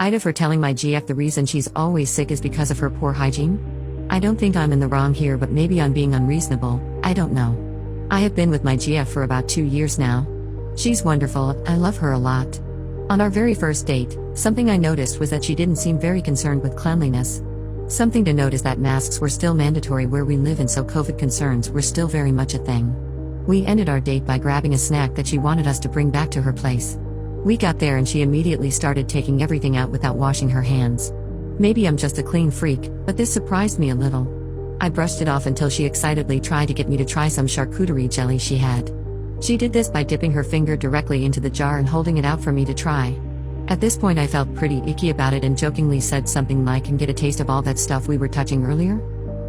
AITA for telling my GF the reason she's always sick is because of her poor hygiene? I don't think I'm in the wrong here, but maybe I'm being unreasonable, I don't know. I have been with my GF for about 2 years now. She's wonderful, I love her a lot. On our very first date, something I noticed was that she didn't seem very concerned with cleanliness. Something to note is that masks were still mandatory where we live, and so COVID concerns were still very much a thing. We ended our date by grabbing a snack that she wanted us to bring back to her place. We got there and she immediately started taking everything out without washing her hands. Maybe I'm just a clean freak, but this surprised me a little. I brushed it off until she excitedly tried to get me to try some charcuterie jelly she had. She did this by dipping her finger directly into the jar and holding it out for me to try. At this point I felt pretty icky about it and jokingly said something like, "Can get a taste of all that stuff we were touching earlier?"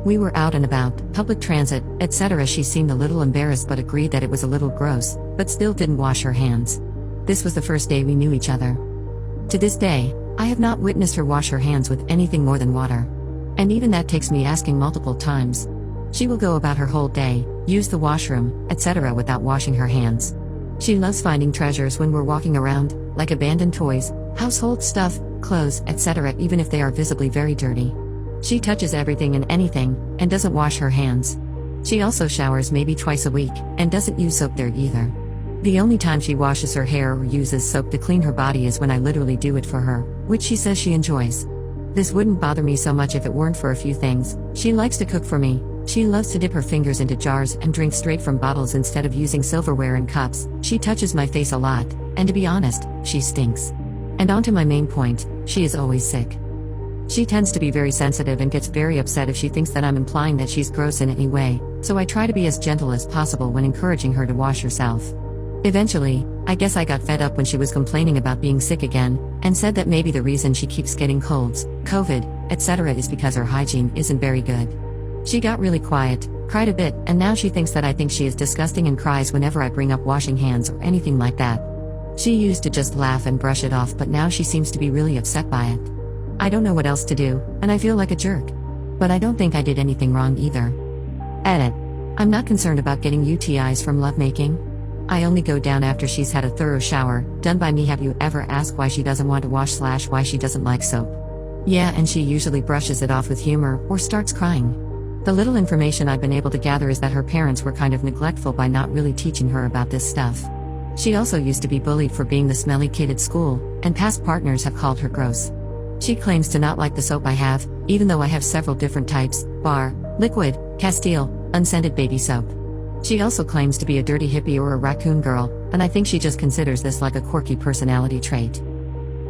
We were out and about, public transit, etc. She seemed a little embarrassed but agreed that it was a little gross, but still didn't wash her hands. This was the first day we knew each other. To this day, I have not witnessed her wash her hands with anything more than water. And even that takes me asking multiple times. She will go about her whole day, use the washroom, etc. without washing her hands. She loves finding treasures when we're walking around, like abandoned toys, household stuff, clothes, etc. even if they are visibly very dirty. She touches everything and anything, and doesn't wash her hands. She also showers maybe twice a week, and doesn't use soap there either. The only time she washes her hair or uses soap to clean her body is when I literally do it for her, which she says she enjoys. This wouldn't bother me so much if it weren't for a few things. She likes to cook for me. She loves to dip her fingers into jars and drink straight from bottles instead of using silverware and cups. She touches my face a lot, and to be honest, she stinks. And on to my main point, she is always sick. She tends to be very sensitive and gets very upset if she thinks that I'm implying that she's gross in any way, so I try to be as gentle as possible when encouraging her to wash herself. Eventually, I guess I got fed up when she was complaining about being sick again, and said that maybe the reason she keeps getting colds, COVID, etc. is because her hygiene isn't very good. She got really quiet, cried a bit, and now she thinks that I think she is disgusting and cries whenever I bring up washing hands or anything like that. She used to just laugh and brush it off, but now she seems to be really upset by it. I don't know what else to do, and I feel like a jerk. But I don't think I did anything wrong either. Edit. I'm not concerned about getting UTIs from lovemaking. I only go down after she's had a thorough shower, done by me. Have you ever asked why she doesn't want to wash / why she doesn't like soap? Yeah, and she usually brushes it off with humor, or starts crying. The little information I've been able to gather is that her parents were kind of neglectful by not really teaching her about this stuff. She also used to be bullied for being the smelly kid at school, and past partners have called her gross. She claims to not like the soap I have, even though I have several different types: bar, liquid, Castile, unscented baby soap. She also claims to be a dirty hippie or a raccoon girl, and I think she just considers this like a quirky personality trait.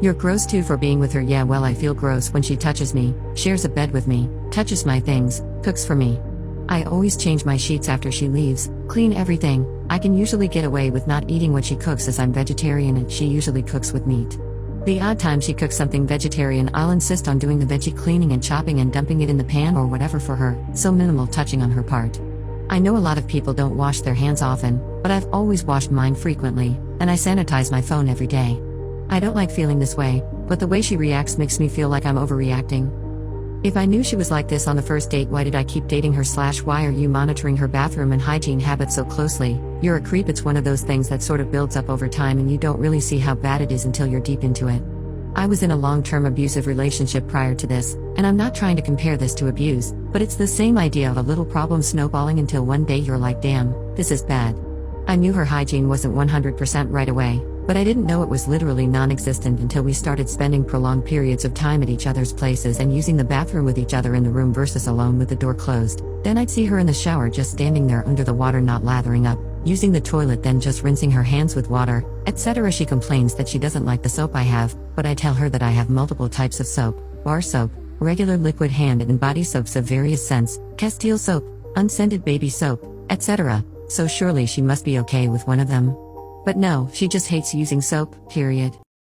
You're gross too for being with her. Yeah, well, I feel gross when she touches me, shares a bed with me, touches my things, cooks for me. I always change my sheets after she leaves, clean everything. I can usually get away with not eating what she cooks as I'm vegetarian and she usually cooks with meat. The odd time she cooks something vegetarian, I'll insist on doing the veggie cleaning and chopping and dumping it in the pan or whatever for her, so minimal touching on her part. I know a lot of people don't wash their hands often, but I've always washed mine frequently, and I sanitize my phone every day. I don't like feeling this way, but the way she reacts makes me feel like I'm overreacting. If I knew she was like this on the first date, why did I keep dating her / why are you monitoring her bathroom and hygiene habits so closely? You're a creep. It's one of those things that sort of builds up over time and you don't really see how bad it is until you're deep into it. I was in a long-term abusive relationship prior to this, and I'm not trying to compare this to abuse, but it's the same idea of a little problem snowballing until one day you're like, damn, this is bad. I knew her hygiene wasn't 100% right away, but I didn't know it was literally non-existent until we started spending prolonged periods of time at each other's places and using the bathroom with each other in the room versus alone with the door closed. Then I'd see her in the shower just standing there under the water, not lathering up, using the toilet, then just rinsing her hands with water, etc. She complains that she doesn't like the soap I have, but I tell her that I have multiple types of soap: bar soap, regular liquid hand and body soaps of various scents, Castile soap, unscented baby soap, etc. So surely she must be okay with one of them. But no, she just hates using soap, period.